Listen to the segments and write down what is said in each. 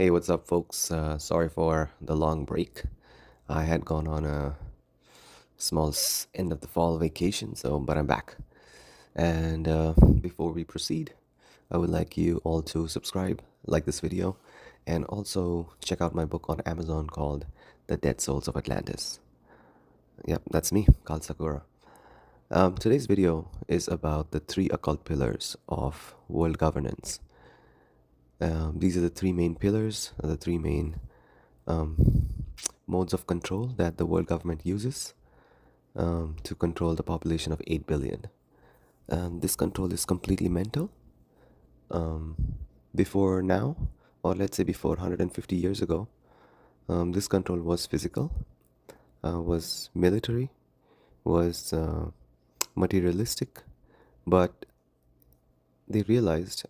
Hey, what's up, folks? Sorry for the long break. I had gone on a small end of the fall vacation, but I'm back. And before we proceed, I would like you all to subscribe, like this video, and also check out my book on Amazon called The Dead Souls of Atlantis. Yep, that's me, Kal Sakura. Today's video is about the three occult pillars of world governance. These are the three main pillars, the three main modes of control that the world government uses to control the population of 8 billion. This control is completely mental. Before now, or let's say before 150 years ago, this control was physical, was military, was materialistic, but they realized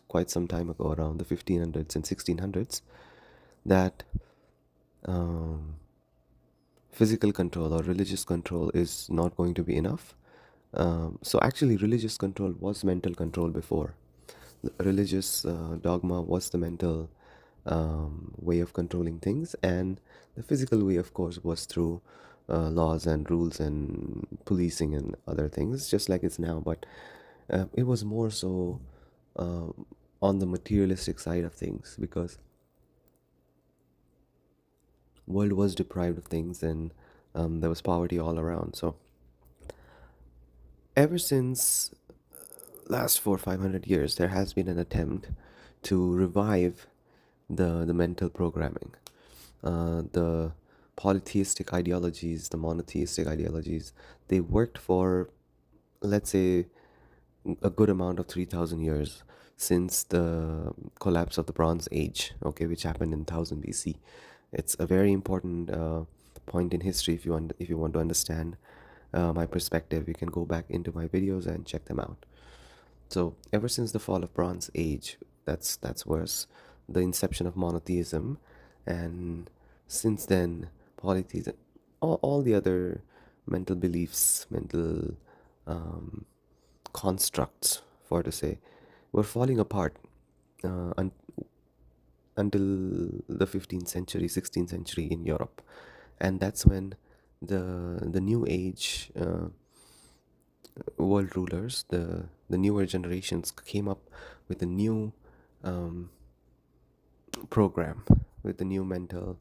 quite some time ago, around the 1500s and 1600s, that physical control or religious control is not going to be enough. So actually, religious control was mental control before. Religious dogma was the mental way of controlling things, and the physical way, of course, was through laws and rules and policing and other things, just like it's now. But it was more so on the materialistic side of things, because world was deprived of things, and there was poverty all around. So ever since last 400-500 years, there has been an attempt to revive the mental programming, the polytheistic ideologies, the monotheistic ideologies. They worked for, let's say, a good amount of 3,000 years, since the collapse of the Bronze Age, okay, which happened in 1000 BC. It's a very important point in history. If you want to understand my perspective, you can go back into my videos and check them out. So ever since the fall of Bronze Age, that's worse, the inception of monotheism, and since then polytheism, all the other mental beliefs, mental constructs, for to say, were falling apart uh, un- until the 15th century, 16th century in Europe. And that's when the new age world rulers, the newer generations, came up with a new program, with a new mental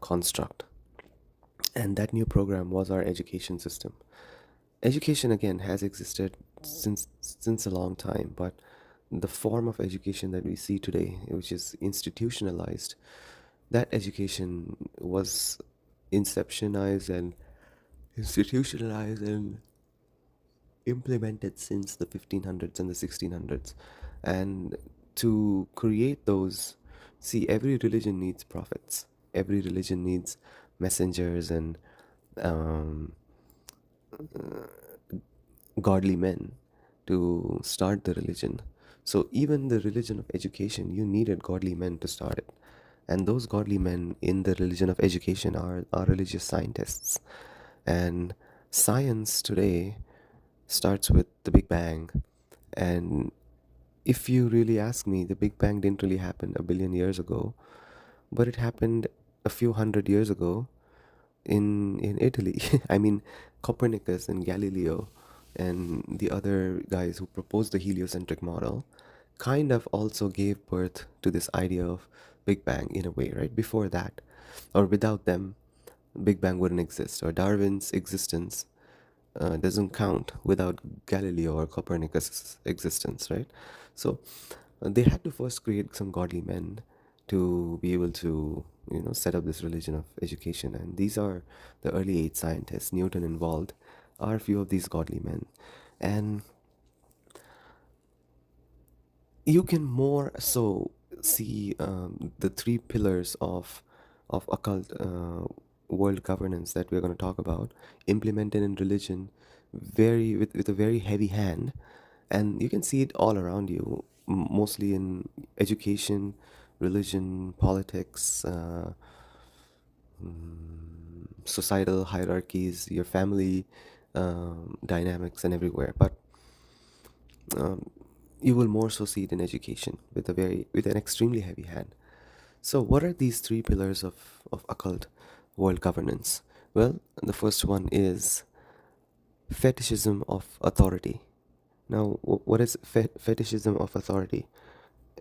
construct. And that new program was our education system. Education, again, has existed since a long time, but the form of education that we see today, which is institutionalized, that education was inceptionized and institutionalized and implemented since the 1500s and the 1600s. And to create those, see, every religion needs prophets, every religion needs messengers and um, godly men to start the religion. So even the religion of education, you needed godly men to start it. And those godly men in the religion of education are religious scientists. And science today starts with the Big Bang. And if you really ask me, the Big Bang didn't really happen a billion years ago, but it happened a few hundred years ago in Italy. I mean, Copernicus and Galileo and the other guys who proposed the heliocentric model kind of also gave birth to this idea of Big Bang in a way, right? Before that, or without them, Big Bang wouldn't exist, or Darwin's existence doesn't count without Galileo or Copernicus' existence, right? So they had to first create some godly men to be able to, set up this religion of education. And these are the early age scientists, Newton involved, are a few of these godly men. And you can more so see the three pillars of occult world governance that we're going to talk about implemented in religion, with a very heavy hand. And you can see it all around you, mostly in education, religion, politics, societal hierarchies, your family dynamics, and everywhere. But you will more so see it in education with with an extremely heavy hand. So what are these three pillars of occult world governance? Well, the first one is fetishism of authority. Now, what is fetishism of authority?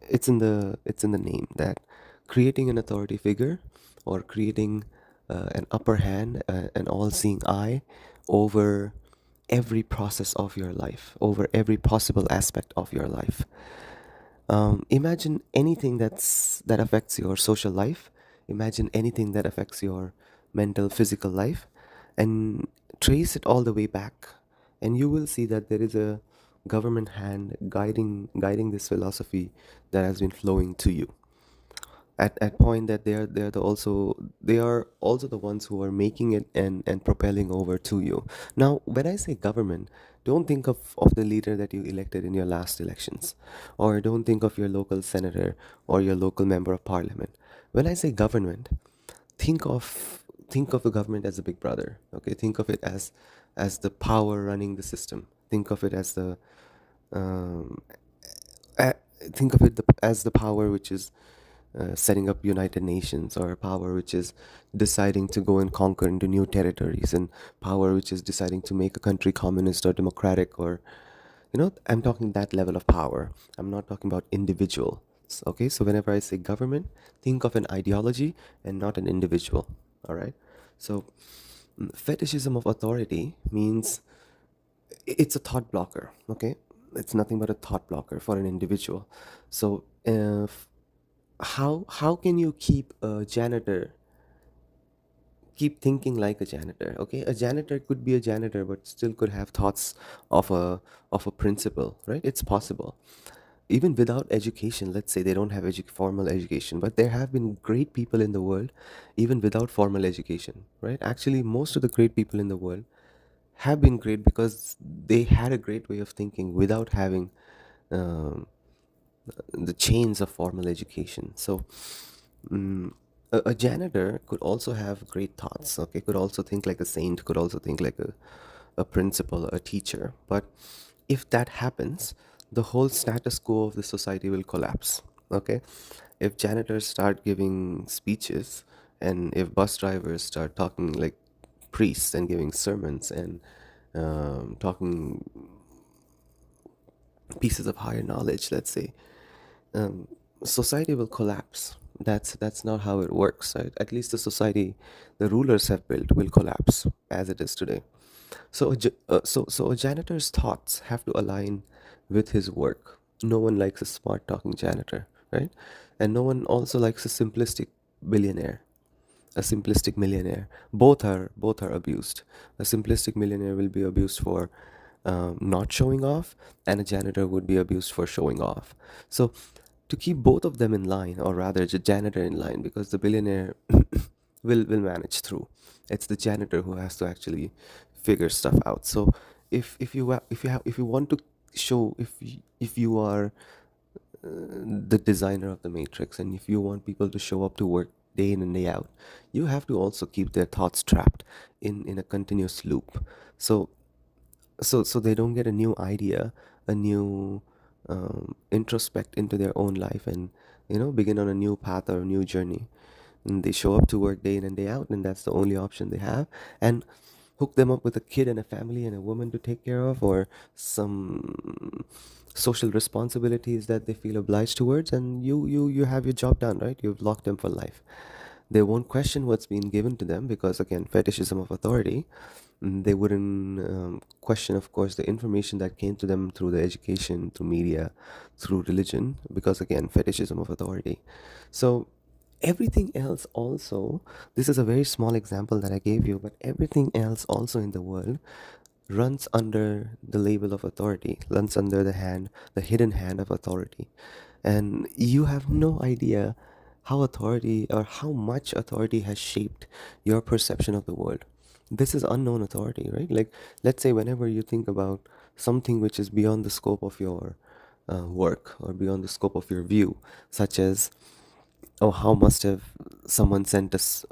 It's in the name, that creating an authority figure, or creating an upper hand, an all-seeing eye over every process of your life, over every possible aspect of your life. Imagine anything that affects your social life. Imagine anything that affects your mental, physical life, and trace it all the way back, and you will see that there is a government hand guiding this philosophy that has been flowing to you. At point that they are also the ones who are making it and propelling over to you. Now, when I say government, don't think of the leader that you elected in your last elections, or don't think of your local senator or your local member of parliament. When I say government, think of the government as a big brother. Okay, think of it as the power running the system. Think of it as the um, a- think of it as the power which is setting up United Nations, or power which is deciding to go and conquer into new territories, and power which is deciding to make a country communist or democratic, or I'm talking that level of power. I'm not talking about individual. Okay, so whenever I say government, think of an ideology and not an individual. All right. So fetishism of authority means it's a thought blocker. Okay, it's nothing but a thought blocker for an individual. So how can you keep thinking like a janitor? Okay, a janitor could be a janitor but still could have thoughts of a principal, right? It's possible. Even without education, let's say they don't have formal education, but there have been great people in the world even without formal education, right? Actually, most of the great people in the world have been great because they had a great way of thinking without having um, the chains of formal education. So mm, a janitor could also have great thoughts. Okay, could also think like a saint, could also think like a principal, a teacher. But if that happens, the whole status quo of the society will collapse. Okay, if janitors start giving speeches, and if bus drivers start talking like priests and giving sermons, and talking pieces of higher knowledge, let's say, um, society will collapse. That's not how it works, right? At least the society the rulers have built will collapse as it is today. So a janitor's thoughts have to align with his work. No one likes a smart talking janitor, right? And no one also likes a simplistic billionaire, a simplistic millionaire. Both are abused. A simplistic millionaire will be abused for not showing off, and a janitor would be abused for showing off. So to keep both of them in line, or rather the janitor in line, because the billionaire will manage through. It's the janitor who has to actually figure stuff out. So if you want to show, if you are the designer of the matrix, and if you want people to show up to work day in and day out, you have to also keep their thoughts trapped in a continuous loop. So so so they don't get a new idea, a new introspect into their own life, and begin on a new path or a new journey. And they show up to work day in and day out, and that's the only option they have. And hook them up with a kid and a family and a woman to take care of, or some social responsibilities that they feel obliged towards, and you have your job done, right? You've locked them for life. They won't question what's been given to them, because again, fetishism of authority. They wouldn't question, of course, the information that came to them through the education, through media, through religion, because again, fetishism of authority. So everything else also, this is a very small example that I gave you, but everything else also in the world runs under the label of authority, runs under the hidden hand of authority. And you have no idea how authority, or how much authority, has shaped your perception of the world. This is unknown authority, right? Like, let's say whenever you think about something which is beyond the scope of your work, or beyond the scope of your view, such as, oh, how must have someone sent us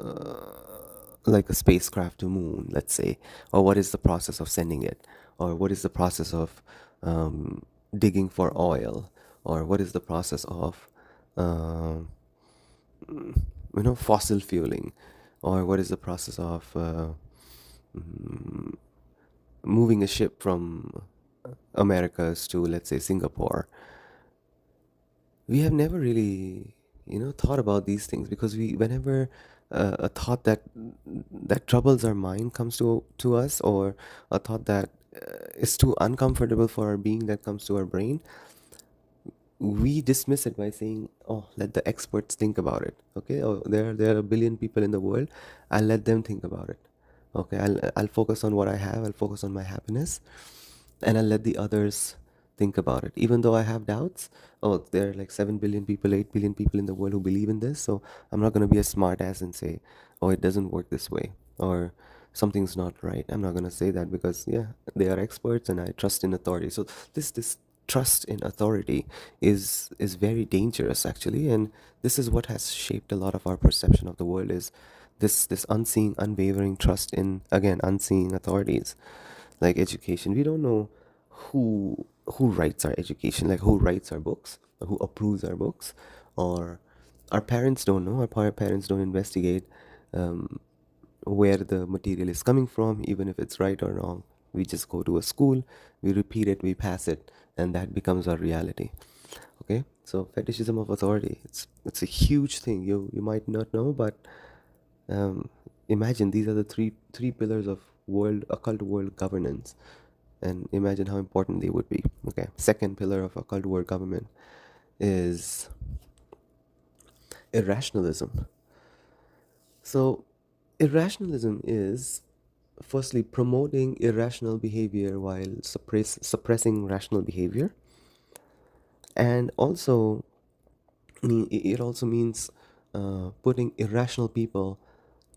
like a spacecraft to moon, let's say, or what is the process of sending it, or what is the process of um, digging for oil, or what is the process of uh, fossil fueling, or what is the process of moving a ship from Americas to, let's say, Singapore. We have never really thought about these things, because we whenever a thought that troubles our mind comes to us, or a thought that is too uncomfortable for our being that comes to our brain, we dismiss it by saying, oh, let the experts think about it. Okay, oh, there are a billion people in the world, I'll let them think about it. Okay, I'll focus on what I have, I'll focus on my happiness, and I'll let the others think about it. Even though I have doubts, oh, there are like 7 billion people, 8 billion people in the world who believe in this, so I'm not going to be a smart ass and say, oh, it doesn't work this way, or something's not right. I'm not going to say that, because yeah, they are experts and I trust in authority. So this trust in authority is very dangerous, actually, and this is what has shaped a lot of our perception of the world, is this unseen, unwavering trust in, again, unseen authorities. Like education, we don't know who writes our education, like who writes our books, or who approves our books, or our parents don't know, our parents don't investigate where the material is coming from, even if it's right or wrong. We just go to a school, we repeat it, we pass it, and that becomes our reality. Okay, so fetishism of authority, it's a huge thing. You might not know, but um, imagine these are the three pillars of world occult world governance, and imagine how important they would be. Okay, second pillar of occult world government is irrationalism. So irrationalism is firstly promoting irrational behavior while suppressing rational behavior, and also it also means putting irrational people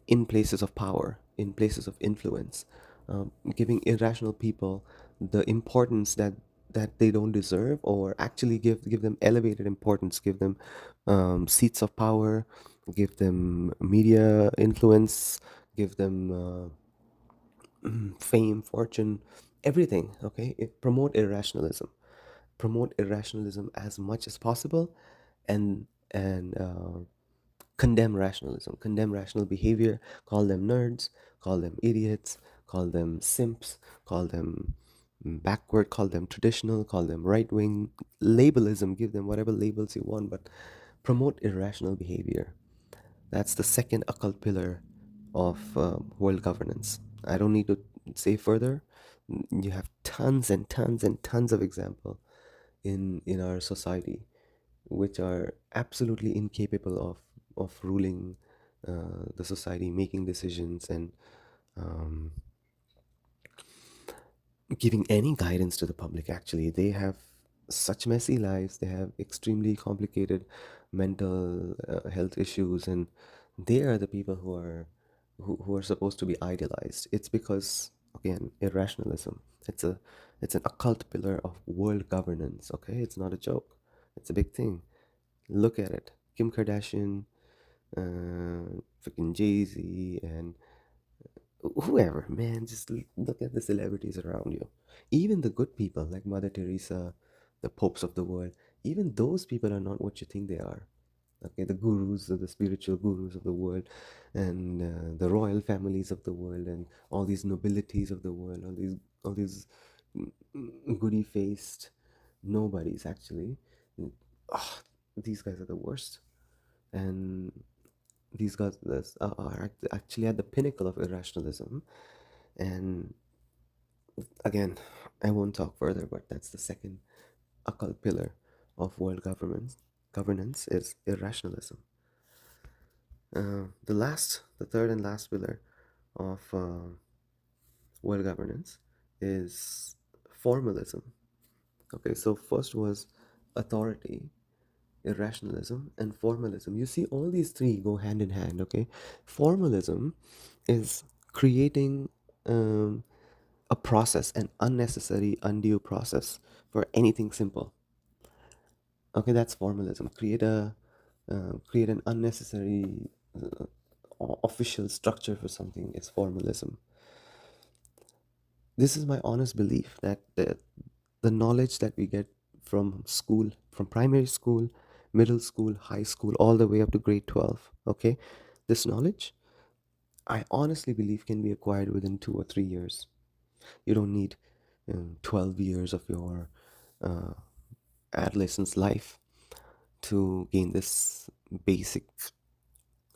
in places of power, in places of influence, giving irrational people the importance that they don't deserve, or actually give them elevated importance, give them seats of power, give them media influence, give them fame, fortune, everything. Okay, promote irrationalism, promote irrationalism as much as possible, and condemn rationalism, condemn rational behavior, call them nerds, call them idiots, call them simps, call them backward, call them traditional, call them right wing, labelism, give them whatever labels you want, but promote irrational behavior. That's the second occult pillar of world governance. I don't need to say further. You have tons and tons and tons of example in our society which are absolutely incapable of ruling the society, making decisions, and um, giving any guidance to the public. Actually, they have such messy lives, they have extremely complicated mental health issues, and they are the people who are supposed to be idealized. It's because, again, irrationalism. It's an occult pillar of world governance. Okay, it's not a joke, it's a big thing. Look at it. Kim Kardashian, freaking Jay-Z, and whoever, man, just look at the celebrities around you. Even the good people like Mother Teresa, the popes of the world, even those people are not what you think they are. Okay, the gurus, the spiritual gurus of the world, and the royal families of the world, and all these nobilities of the world, all these goody faced nobodies, actually. Ah, these guys are the worst. And these guys are actually at the pinnacle of irrationalism. And again, I won't talk further, but that's the second occult pillar of world governance is irrationalism. The third and last pillar of world governance is formalism. Okay, so first was authority, irrationalism, and formalism. You see, all these three go hand in hand. Okay, formalism is creating a process, an unnecessary, undue process for anything simple. Okay, that's formalism. Create an unnecessary official structure for something is formalism. This is my honest belief that the knowledge that we get from school, from primary school, middle school, high school, all the way up to grade 12. Okay, this knowledge, I honestly believe, can be acquired within 2 or 3 years. You don't need 12 years of your uh, adolescence life to gain this basic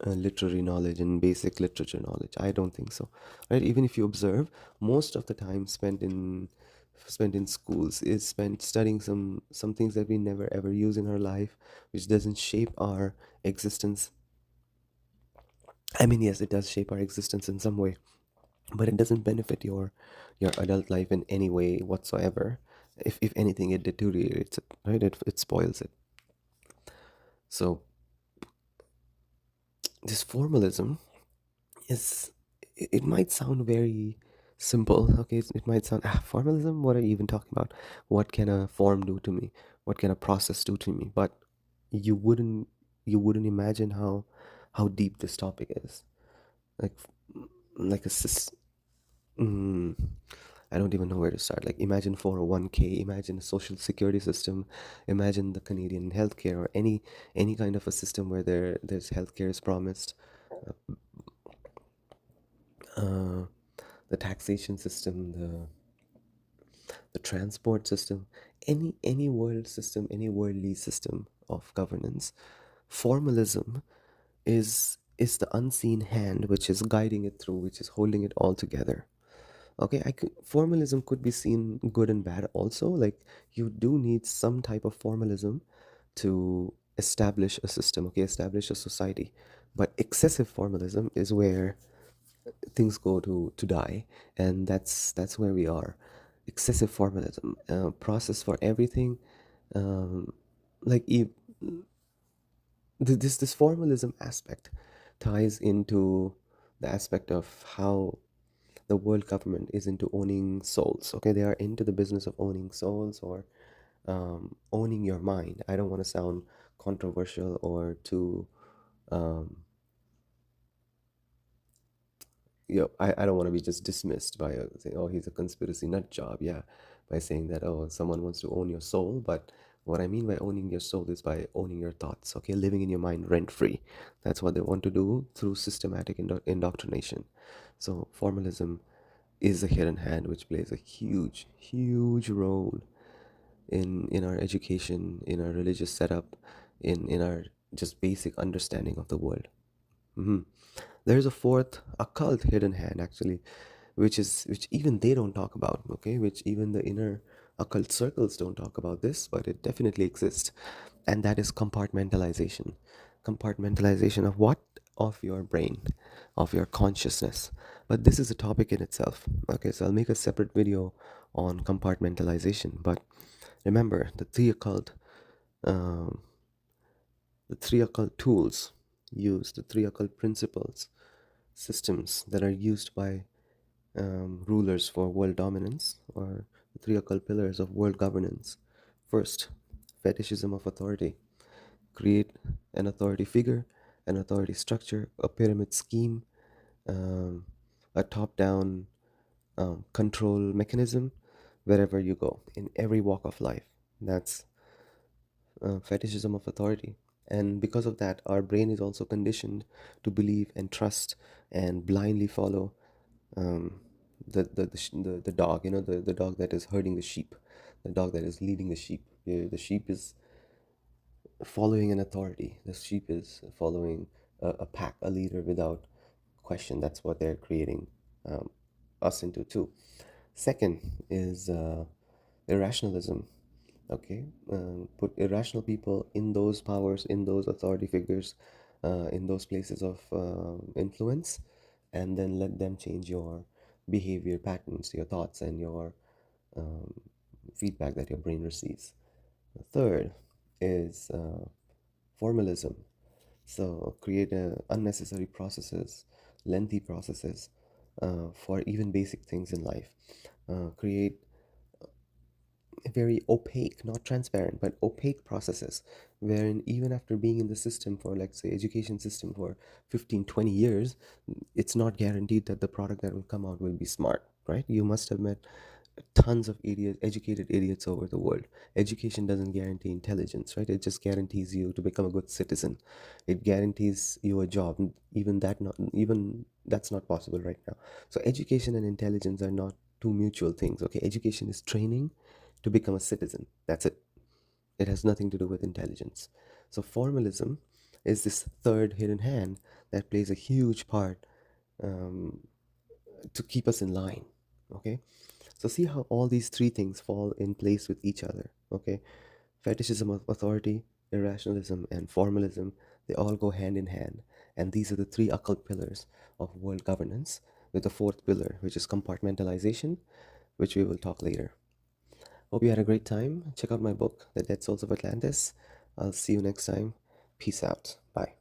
literary knowledge and basic literature knowledge. I don't think so, right? Even if you observe, most of the time spent in schools is spent studying some things that we never ever use in our life, which doesn't shape our existence. I mean, yes, it does shape our existence in some way, but it doesn't benefit your adult life in any way whatsoever. If anything, it deteriorates it, right? It spoils it. So this formalism is, it might sound very simple. Okay, it might sound, formalism, what are you even talking about? What can a form do to me? What can a process do to me? But you wouldn't you wouldn't imagine how deep this topic is. Like like a mm, I don't even know where to start. Like, imagine 401k, imagine a social security system, imagine the Canadian healthcare, or any kind of a system where there's healthcare is promised. uh, the taxation system, the transport system, any world system, any worldly system of governance. Formalism is the unseen hand which is guiding it through, which is holding it all together. Okay, formalism could be seen good and bad also. Like, you do need some type of formalism to establish a system, okay, establish a society. But excessive formalism is where things go to die, and that's where we are. Excessive formalism, process for everything. um, like this formalism aspect ties into the aspect of how the world government is into owning souls. Okay, they are into the business of owning souls, or owning your mind. I don't want to sound controversial or too um, I don't want to be just dismissed by saying, oh, he's a conspiracy nut job. Yeah, by saying that, oh, someone wants to own your soul. But what I mean by owning your soul is by owning your thoughts, okay, living in your mind rent free. That's what they want to do through systematic indoctrination. So formalism is a hidden hand which plays a huge, huge role in our education, in our religious setup, in our just basic understanding of the world. Hmm. There's a fourth occult hidden hand, actually, which even they don't talk about, okay, which even the inner occult circles don't talk about this, but it definitely exists. And that is compartmentalization. Compartmentalization of what? Of your brain, of your consciousness. But this is a topic in itself. Okay, so I'll make a separate video on compartmentalization. But remember, um, the three occult tools used, the three occult principles, systems that are used by rulers for world dominance, or the three occult pillars of world governance. First, fetishism of authority. Create an authority figure, an authority structure, a pyramid scheme, um, a top down control mechanism wherever you go, in every walk of life. That's fetishism of authority. And because of that, our brain is also conditioned to believe and trust and blindly follow um, the dog, the dog that is herding the sheep, the dog that is leading the sheep. The sheep is following an authority. The sheep is following a pack, a leader without question. That's what they're creating um, us into too. Second is irrationalism. Okay, put irrational people in those powers, in those authority figures, in those places of influence, and then let them change your behavior patterns, your thoughts, and your um, feedback that your brain receives. The third is formalism. So create unnecessary processes, lengthy processes for even basic things in life. Create very opaque, not transparent, but opaque processes, wherein even after being in the system for, like, say, education system for 15, 20 years, it's not guaranteed that the product that will come out will be smart, right? You must have met tons of educated idiots over the world. Education doesn't guarantee intelligence, right? It just guarantees you to become a good citizen. It guarantees you a job. Even that's not possible right now. So education and intelligence are not two mutual things. Okay, education is training to become a citizen. That's it. It has nothing to do with intelligence. So formalism is this third hidden hand that plays a huge part um, to keep us in line. Okay, so see how all these three things fall in place with each other. Okay, fetishism of authority, irrationalism, and formalism, they all go hand in hand. And these are the three occult pillars of world governance, with the fourth pillar, which is compartmentalization, which we will talk later. Hope you had a great time. Check out my book, The Dead Souls of Atlantis. I'll see you next time. Peace out. Bye.